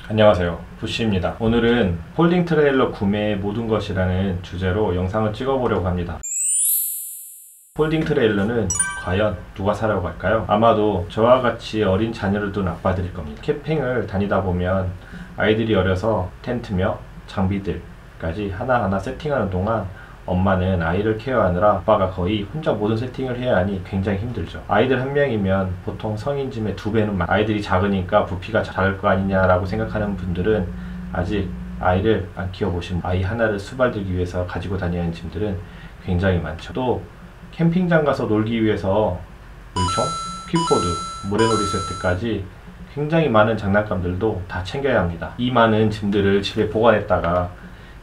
안녕하세요, 부시입니다. 오늘은 폴딩 트레일러 구매의 모든 것이라는 주제로 영상을 찍어보려고 합니다. 폴딩 트레일러는 과연 누가 사려고 할까요? 아마도 저와 같이 어린 자녀를 둔 아빠들일 겁니다. 캠핑을 다니다 보면 아이들이 어려서 텐트며 장비들까지 하나하나 세팅하는 동안 엄마는 아이를 케어하느라 아빠가 거의 혼자 모든 세팅을 해야 하니 굉장히 힘들죠. 아이들 한 명이면 보통 성인짐의 2배는 아이들이 작으니까 부피가 작을 거 아니냐라고 생각하는 분들은 아직 아이를 안 키워보신 아이 하나를 수발들기 위해서 가지고 다녀야 하는 짐들은 굉장히 많죠. 또 캠핑장 가서 놀기 위해서 물총, 킥보드, 모래놀이 세트까지 굉장히 많은 장난감들도 다 챙겨야 합니다. 이 많은 짐들을 집에 보관했다가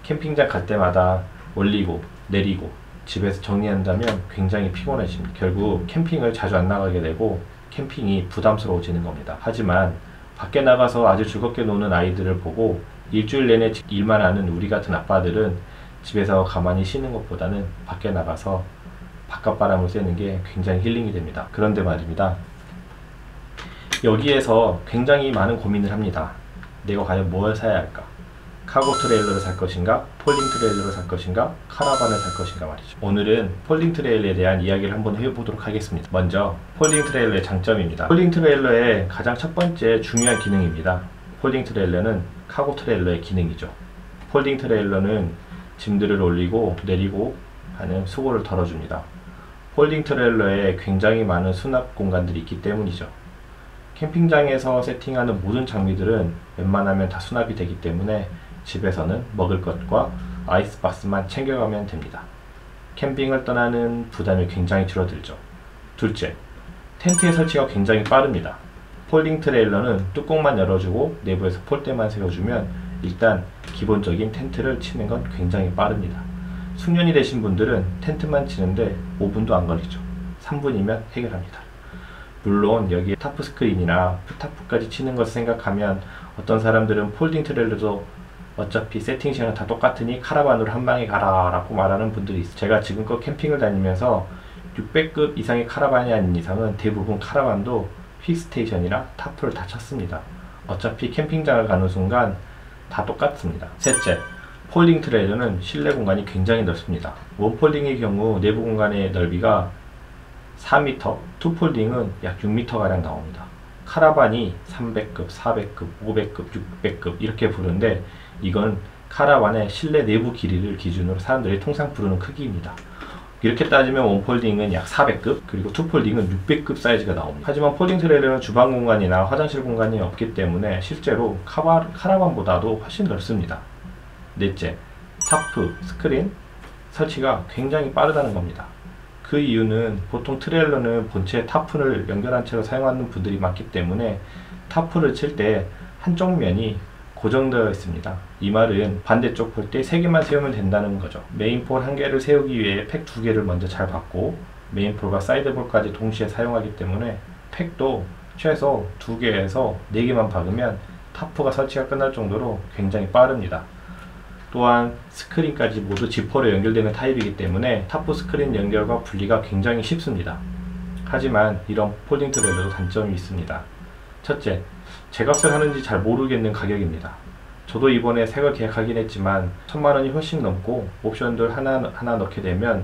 캠핑장 갈 때마다 올리고 내리고 집에서 정리한다면 굉장히 피곤해집니다. 결국 캠핑을 자주 안 나가게 되고 캠핑이 부담스러워지는 겁니다. 하지만 밖에 나가서 아주 즐겁게 노는 아이들을 보고 일주일 내내 일만 하는 우리 같은 아빠들은 집에서 가만히 쉬는 것보다는 밖에 나가서 바깥바람을 쐬는 게 굉장히 힐링이 됩니다. 그런데 말입니다, 여기에서 굉장히 많은 고민을 합니다. 내가 과연 뭘 사야 할까? 카고 트레일러를 살 것인가? 폴딩 트레일러를 살 것인가? 카라반을 살 것인가 말이죠. 오늘은 폴딩 트레일러에 대한 이야기를 한번 해보도록 하겠습니다. 먼저 폴딩 트레일러의 장점입니다. 폴딩 트레일러의 가장 첫 번째 중요한 기능입니다. 폴딩 트레일러는 카고 트레일러의 기능이죠. 폴딩 트레일러는 짐들을 올리고 내리고 하는 수고를 덜어줍니다. 폴딩 트레일러에 굉장히 많은 수납 공간들이 있기 때문이죠. 캠핑장에서 세팅하는 모든 장비들은 웬만하면 다 수납이 되기 때문에 집에서는 먹을 것과 아이스박스만 챙겨가면 됩니다. 캠핑을 떠나는 부담이 굉장히 줄어들죠. 둘째, 텐트의 설치가 굉장히 빠릅니다. 폴딩 트레일러는 뚜껑만 열어주고 내부에서 폴대만 세워주면 일단 기본적인 텐트를 치는 건 굉장히 빠릅니다. 숙련이 되신 분들은 텐트만 치는데 5분도 안 걸리죠. 3분이면 해결합니다. 물론 여기에 타프 스크린이나 푸타프까지 치는 것을 생각하면 어떤 사람들은 폴딩 트레일러도 어차피 세팅 시간은 다 똑같으니 카라반으로 한 방에 가라 라고 말하는 분들이 있어요. 제가 지금껏 캠핑을 다니면서 600급 이상의 카라반이 아닌 이상은 대부분 카라반도 픽스테이션이나 타프를 다 쳤습니다. 어차피 캠핑장을 가는 순간 다 똑같습니다. 셋째, 폴딩 트레일러는 실내 공간이 굉장히 넓습니다. 원폴딩의 경우 내부 공간의 넓이가 4m, 투폴딩은 약 6m가량 나옵니다. 카라반이 300급, 400급, 500급, 600급 이렇게 부르는데 이건 카라반의 실내 내부 길이를 기준으로 사람들이 통상 부르는 크기입니다. 이렇게 따지면 원폴딩은 약 400급, 그리고 투폴딩은 600급 사이즈가 나옵니다. 하지만 폴딩 트레일러는 주방 공간이나 화장실 공간이 없기 때문에 실제로 카라반보다도 훨씬 넓습니다. 넷째, 타프, 스크린 설치가 굉장히 빠르다는 겁니다. 그 이유는 보통 트레일러는 본체 타프를 연결한 채로 사용하는 분들이 많기 때문에 타프를 칠 때 한쪽 면이 고정되어 있습니다. 이 말은 반대쪽 폴대 3개만 세우면 된다는 거죠. 메인폴 1개를 세우기 위해 팩 2개를 먼저 잘 박고 메인폴과 사이드폴까지 동시에 사용하기 때문에 팩도 최소 2개에서 4개만 박으면 타프가 설치가 끝날 정도로 굉장히 빠릅니다. 또한 스크린까지 모두 지퍼로 연결되는 타입이기 때문에 타프 스크린 연결과 분리가 굉장히 쉽습니다. 하지만 이런 폴딩 트레일러도 단점이 있습니다. 첫째, 제값을 하는지 잘 모르겠는 가격입니다. 저도 이번에 새걸 계약하긴 했지만 1000만원이 훨씬 넘고 옵션들 하나 넣게 되면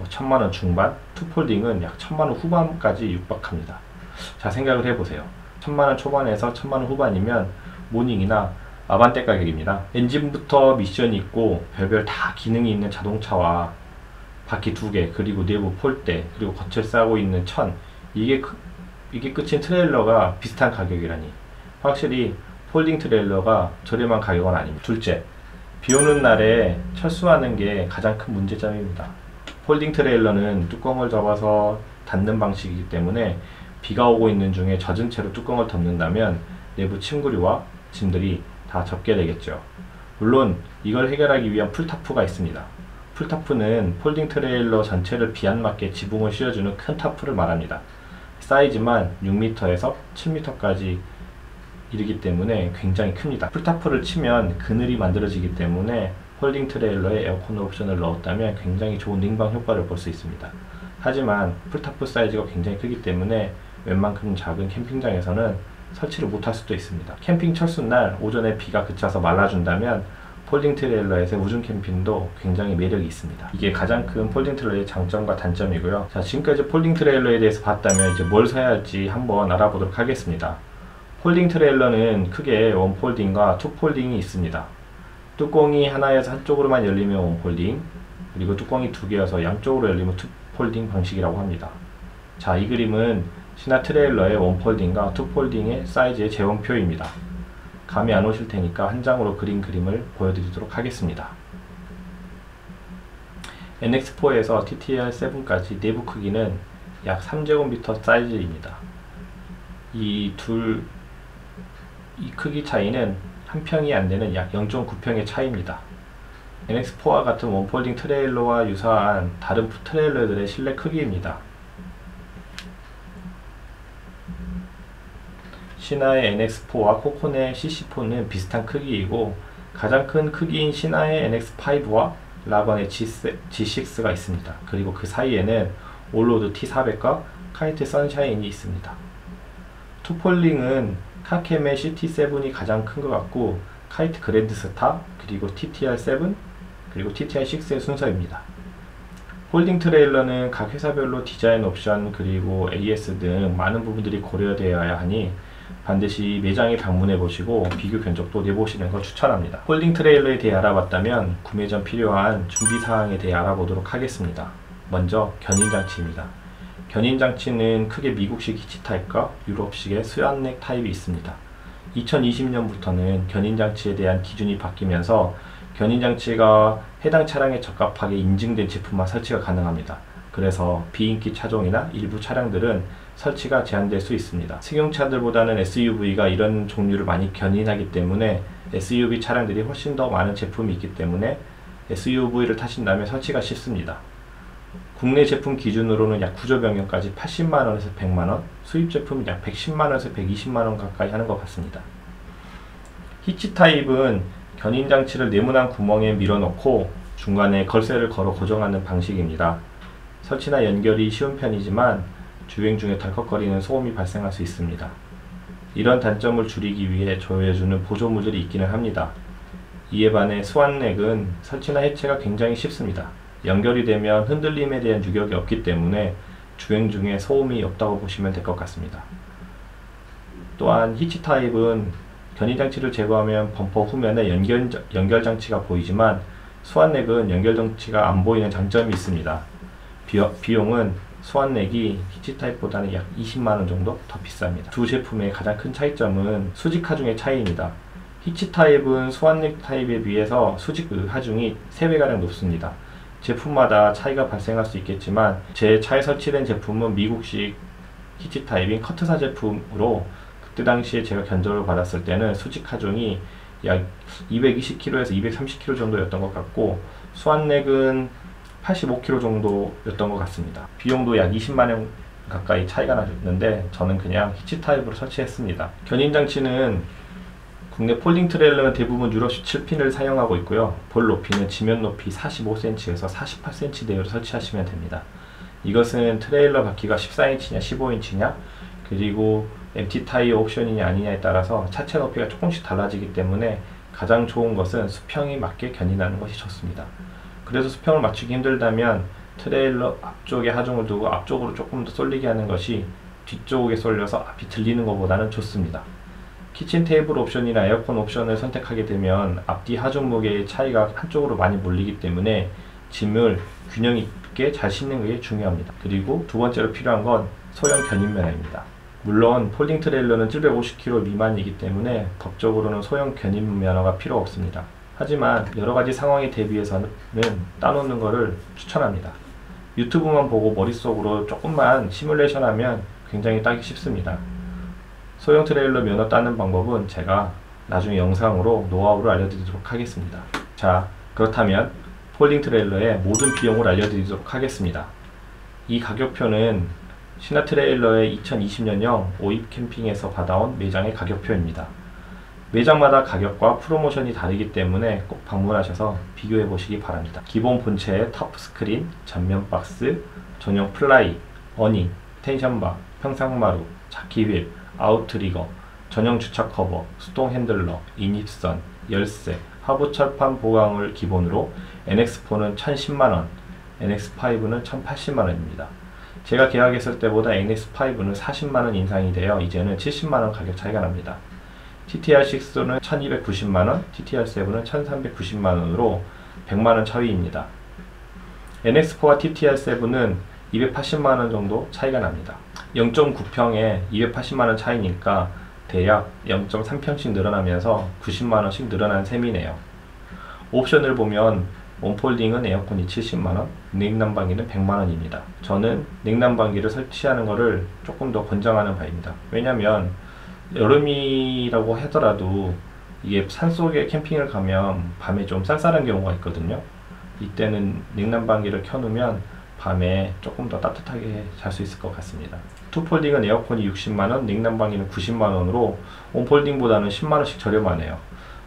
1000만원 중반, 투폴딩은 약 1000만원 후반까지 육박합니다. 자, 생각을 해보세요. 1000만원 초반에서 1000만원 후반이면 모닝이나 아반떼 가격입니다. 엔진부터 미션이 있고 별별 다 기능이 있는 자동차와 바퀴 2개, 그리고 내부 폴대, 그리고 겉을 싸고 있는 천, 이게 끝인 트레일러가 비슷한 가격이라니 확실히 폴딩 트레일러가 저렴한 가격은 아닙니다. 둘째, 비오는 날에 철수하는 게 가장 큰 문제점입니다. 폴딩 트레일러는 뚜껑을 접어서 닫는 방식이기 때문에 비가 오고 있는 중에 젖은 채로 뚜껑을 덮는다면 내부 침구류와 짐들이 다 접게 되겠죠. 물론 이걸 해결하기 위한 풀타프가 있습니다. 풀타프는 폴딩 트레일러 전체를 비 안 맞게 지붕을 씌워주는 큰 타프를 말합니다. 사이즈만 6m에서 7m까지 이르기 때문에 굉장히 큽니다. 풀타프를 치면 그늘이 만들어지기 때문에 폴딩 트레일러에 에어컨 옵션을 넣었다면 굉장히 좋은 냉방 효과를 볼 수 있습니다. 하지만 풀타프 사이즈가 굉장히 크기 때문에 웬만큼 작은 캠핑장에서는 설치를 못할 수도 있습니다. 캠핑 철수날 오전에 비가 그쳐서 말라준다면 폴딩 트레일러에서 우중 캠핑도 굉장히 매력이 있습니다. 이게 가장 큰 폴딩 트레일러의 장점과 단점이고요. 자, 지금까지 폴딩 트레일러에 대해서 봤다면 이제 뭘 사야 할지 한번 알아보도록 하겠습니다. 폴딩 트레일러는 크게 원폴딩과 투폴딩이 있습니다. 뚜껑이 하나에서 한쪽으로만 열리면 원폴딩, 그리고 뚜껑이 두 개여서 양쪽으로 열리면 투폴딩 방식이라고 합니다. 자, 이 그림은 신화 트레일러의 원폴딩과 투폴딩의 사이즈의 재원표입니다. 감이 안 오실 테니까 한 장으로 그린 그림을 보여드리도록 하겠습니다. NX4에서 TTR7까지 내부 크기는 약 3제곱미터 사이즈입니다. 이 크기 차이는 한 평이 안 되는 약 0.9평의 차이입니다. NX4와 같은 원폴딩 트레일러와 유사한 다른 트레일러들의 실내 크기입니다. 신화의 NX4와 코코넷 CC4는 비슷한 크기이고 가장 큰 크기인 신화의 NX5와 라건의 G6가 있습니다. 그리고 그 사이에는 올로드 T400과 카이트 선샤인이 있습니다. 투폴딩은 카캠의 CT7이 가장 큰 것 같고 카이트 그랜드스타, 그리고 TTR7, 그리고 TTR6의 순서입니다. 폴딩 트레일러는 각 회사별로 디자인 옵션 그리고 AS 등 많은 부분들이 고려되어야 하니 반드시 매장에 방문해 보시고 비교 견적도 내보시는 걸 추천합니다. 폴딩 트레일러에 대해 알아봤다면 구매 전 필요한 준비사항에 대해 알아보도록 하겠습니다. 먼저 견인장치입니다. 견인장치는 크게 미국식 히치 타입과 유럽식의 스완넥 타입이 있습니다. 2020년부터는 견인장치에 대한 기준이 바뀌면서 견인장치가 해당 차량에 적합하게 인증된 제품만 설치가 가능합니다. 그래서 비인기 차종이나 일부 차량들은 설치가 제한될 수 있습니다. 승용차들보다는 SUV가 이런 종류를 많이 견인하기 때문에 SUV 차량들이 훨씬 더 많은 제품이 있기 때문에 SUV를 타신다면 설치가 쉽습니다. 국내 제품 기준으로는 약 구조 변경까지 80만원에서 100만원, 수입 제품은 약 110만원에서 120만원 가까이 하는 것 같습니다. 히치 타입은 견인 장치를 네모난 구멍에 밀어넣고 중간에 걸쇠를 걸어 고정하는 방식입니다. 설치나 연결이 쉬운 편이지만 주행 중에 덜컥거리는 소음이 발생할 수 있습니다. 이런 단점을 줄이기 위해 조여주는 보조물들이 있기는 합니다. 이에 반해 스완넥은 설치나 해체가 굉장히 쉽습니다. 연결이 되면 흔들림에 대한 유격이 없기 때문에 주행 중에 소음이 없다고 보시면 될 것 같습니다. 또한 히치 타입은 견인장치를 제거하면 범퍼 후면에 연결장치가 보이지만 스완넥은 연결장치가 안 보이는 장점이 있습니다. 비용은 스완넥이 히치 타입보다는 약 20만원 정도 더 비쌉니다. 두 제품의 가장 큰 차이점은 수직 하중의 차이입니다. 히치 타입은 스완넥 타입에 비해서 수직 하중이 3배가량 높습니다. 제품마다 차이가 발생할 수 있겠지만 제 차에 설치된 제품은 미국식 히치 타입인 커트사 제품으로 그때 당시에 제가 견적을 받았을 때는 수직 하중이 약 220kg에서 230kg 정도였던 것 같고 스완넥은 85kg 정도였던 것 같습니다. 비용도 약 20만원 가까이 차이가 났는데 저는 그냥 히치 타입으로 설치했습니다. 견인장치는 국내 폴딩 트레일러는 대부분 유럽식 7핀을 사용하고 있고요. 볼 높이는 지면 높이 45cm에서 48cm 내외로 설치하시면 됩니다. 이것은 트레일러 바퀴가 14인치냐 15인치냐 그리고 MT 타이어 옵션이냐 아니냐에 따라서 차체 높이가 조금씩 달라지기 때문에 가장 좋은 것은 수평에 맞게 견인하는 것이 좋습니다. 그래서 수평을 맞추기 힘들다면 트레일러 앞쪽에 하중을 두고 앞쪽으로 조금 더 쏠리게 하는 것이 뒤쪽에 쏠려서 앞이 들리는 것보다는 좋습니다. 키친 테이블 옵션이나 에어컨 옵션을 선택하게 되면 앞뒤 하중 무게의 차이가 한쪽으로 많이 몰리기 때문에 짐을 균형 있게 잘 싣는 게 중요합니다. 그리고 두 번째로 필요한 건 소형 견인 면허입니다. 물론 폴딩 트레일러는 750kg 미만이기 때문에 법적으로는 소형 견인 면허가 필요 없습니다. 하지만 여러가지 상황에 대비해서는 따놓는 것을 추천합니다. 유튜브만 보고 머릿속으로 조금만 시뮬레이션 하면 굉장히 따기 쉽습니다. 소형 트레일러 면허 따는 방법은 제가 나중에 영상으로 노하우를 알려드리도록 하겠습니다. 자, 그렇다면 폴딩 트레일러의 모든 비용을 알려드리도록 하겠습니다. 이 가격표는 신화 트레일러의 2020년형 오입 캠핑에서 받아온 매장의 가격표입니다. 매장마다 가격과 프로모션이 다르기 때문에 꼭 방문하셔서 비교해 보시기 바랍니다. 기본 본체의 터프 스크린, 전면 박스, 전용 플라이, 어닝, 텐션바, 평상마루, 차키 휠, 아웃트리거, 전용 주차 커버, 수동 핸들러, 인입선, 열쇠, 하부 철판 보강을 기본으로 NX4는 1010만원, NX5는 1080만원입니다. 제가 계약했을 때보다 NX5는 40만원 인상이 되어 이제는 70만원 가격 차이가 납니다. TTR6는 1290만원, TTR7은 1390만원으로 100만원 차이입니다. NX4와 TTR7은 280만원 정도 차이가 납니다. 0.9평에 280만원 차이니까 대략 0.3평씩 늘어나면서 90만원씩 늘어난 셈이네요. 옵션을 보면 원폴딩은 에어컨이 70만원, 냉난방기는 100만원입니다. 저는 냉난방기를 설치하는 것을 조금 더 권장하는 바입니다. 왜냐면 여름이라고 하더라도 이게 산속에 캠핑을 가면 밤에 좀 쌀쌀한 경우가 있거든요. 이때는 냉난방기를 켜놓으면 밤에 조금 더 따뜻하게 잘 수 있을 것 같습니다. 투폴딩은 에어컨이 60만원, 냉난방기는 90만원으로 원폴딩보다는 10만원씩 저렴하네요.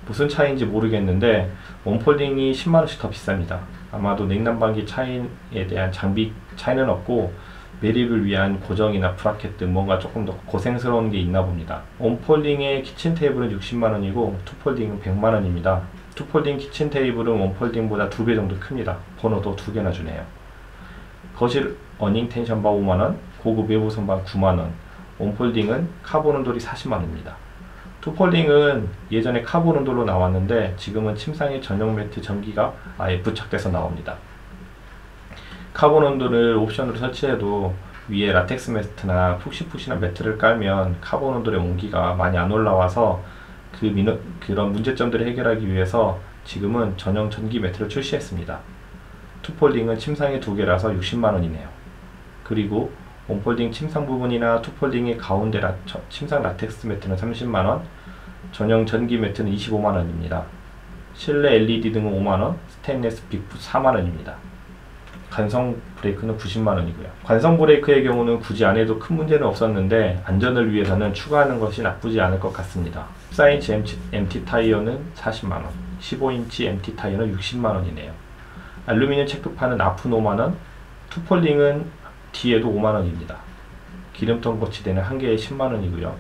무슨 차이인지 모르겠는데 원폴딩이 10만원씩 더 비쌉니다. 아마도 냉난방기 차이에 대한 장비 차이는 없고 매립을 위한 고정이나 브라켓 등 뭔가 조금 더 고생스러운 게 있나 봅니다. 원폴딩의 키친 테이블은 60만원이고 투폴딩은 100만원입니다. 투폴딩 키친 테이블은 원폴딩보다 2배 정도 큽니다. 번호도 2개나 주네요. 거실 어닝 텐션바 5만원, 고급 외부 선반 9만원, 원폴딩은 카본 온돌이 40만원입니다. 투폴딩은 예전에 카본 온돌로 나왔는데 지금은 침상에 전용 매트 전기가 아예 부착돼서 나옵니다. 카본 온돌을 옵션으로 설치해도 위에 라텍스 매트나 푹신푹신한 매트를 깔면 카본 온돌의 온기가 많이 안 올라와서 그런 문제점들을 해결하기 위해서 지금은 전용 전기 매트를 출시했습니다. 투폴딩은 침상에 2개라서 60만원이네요. 그리고 원폴딩 침상 부분이나 투폴딩의 가운데 침상 라텍스 매트는 30만원, 전용 전기 매트는 25만원입니다. 실내 LED 등은 5만원, 스테인리스 빅 4만원입니다. 관성 브레이크는 90만원이고요. 관성 브레이크의 경우는 굳이 안 해도 큰 문제는 없었는데 안전을 위해서는 추가하는 것이 나쁘지 않을 것 같습니다. 14인치 MT 타이어는 40만원, 15인치 MT 타이어는 60만원이네요. 알루미늄 체크판은 앞은 5만원, 투폴딩은 뒤에도 5만원입니다. 기름통 거치대는 한 개에 10만원이고요.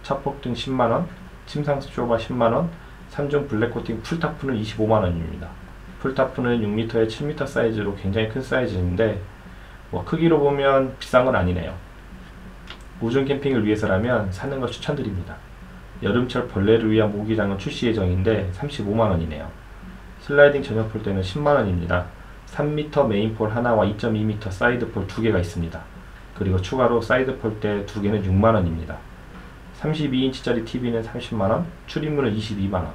차폭등 10만원, 침상 쇼바 10만원, 3중 블랙코팅 풀타프는 25만원입니다. 풀타프는 6m에 7m 사이즈로 굉장히 큰 사이즈인데 크기로 보면 비싼 건 아니네요. 우중 캠핑을 위해서라면 사는 걸 추천드립니다. 여름철 벌레를 위한 모기장은 출시 예정인데 35만원이네요. 슬라이딩 전용 폴대는 10만원입니다. 3m 메인폴 하나와 2.2m 사이드폴 2개가 있습니다. 그리고 추가로 사이드폴대 2개는 6만원입니다. 32인치짜리 TV는 30만원, 출입문은 22만원,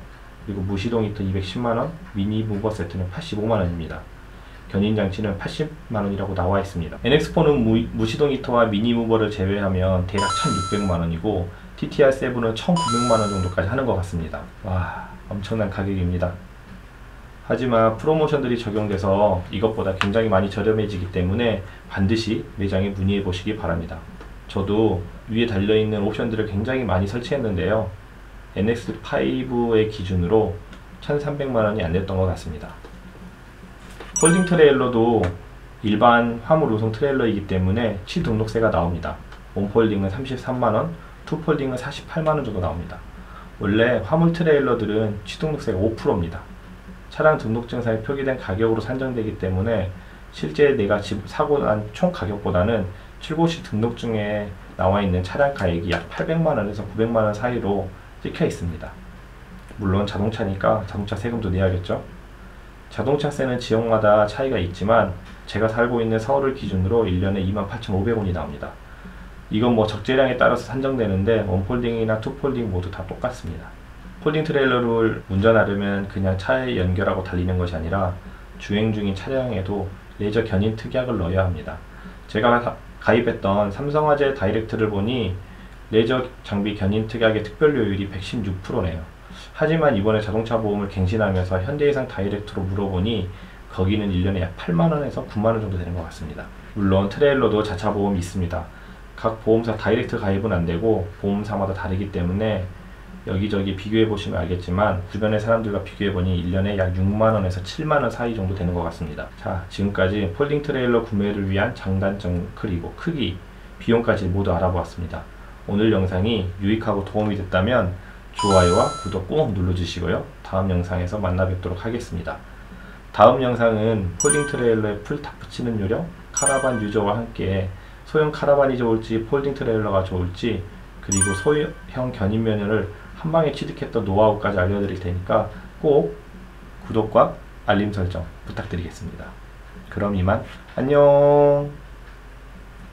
그리고 무시동 히터 210만원, 미니 무버 세트는 85만원입니다. 견인장치는 80만원이라고 나와 있습니다. NX4는 무시동 히터와 미니 무버를 제외하면 대략 1600만원이고 TTR7은 1900만원 정도까지 하는 것 같습니다. 와, 엄청난 가격입니다. 하지만 프로모션들이 적용돼서 이것보다 굉장히 많이 저렴해지기 때문에 반드시 매장에 문의해 보시기 바랍니다. 저도 위에 달려있는 옵션들을 굉장히 많이 설치했는데요. NX5의 기준으로 1300만원이 안 됐던 것 같습니다. 폴딩 트레일러도 일반 화물 우송 트레일러이기 때문에 취등록세가 나옵니다. 원폴딩은 33만원, 투폴딩은 48만원 정도 나옵니다. 원래 화물 트레일러들은 취등록세가 5%입니다. 차량 등록증상에 표기된 가격으로 산정되기 때문에 실제 내가 사고 난 총 가격보다는 출고시 등록증에 나와 있는 차량 가액이 약 800만원에서 900만원 사이로 찍혀 있습니다. 물론 자동차니까 자동차 세금도 내야겠죠. 자동차세는 지역마다 차이가 있지만 제가 살고 있는 서울을 기준으로 1년에 28,500원이 나옵니다. 이건 적재량에 따라서 산정되는데 원폴딩이나 투폴딩 모두 다 똑같습니다. 폴딩 트레일러를 운전하려면 그냥 차에 연결하고 달리는 것이 아니라 주행 중인 차량에도 레저 견인 특약을 넣어야 합니다. 제가 가입했던 삼성화재 다이렉트를 보니 레저 장비 견인 특약의 특별료율이 116%네요. 하지만 이번에 자동차 보험을 갱신하면서 현대해상 다이렉트로 물어보니 거기는 1년에 약 8만원에서 9만원 정도 되는 것 같습니다. 물론 트레일러도 자차 보험이 있습니다. 각 보험사 다이렉트 가입은 안되고 보험사마다 다르기 때문에 여기저기 비교해 보시면 알겠지만 주변의 사람들과 비교해 보니 1년에 약 6만원에서 7만원 사이 정도 되는 것 같습니다. 자, 지금까지 폴딩 트레일러 구매를 위한 장단점 그리고 크기, 비용까지 모두 알아보았습니다. 오늘 영상이 유익하고 도움이 됐다면 좋아요와 구독 꼭 눌러주시고요. 다음 영상에서 만나 뵙도록 하겠습니다. 다음 영상은 폴딩 트레일러에 풀탑 붙이는 요령, 카라반 유저와 함께 소형 카라반이 좋을지 폴딩 트레일러가 좋을지, 그리고 소형 견인면허를 한방에 취득했던 노하우까지 알려드릴 테니까 꼭 구독과 알림 설정 부탁드리겠습니다. 그럼 이만 안녕.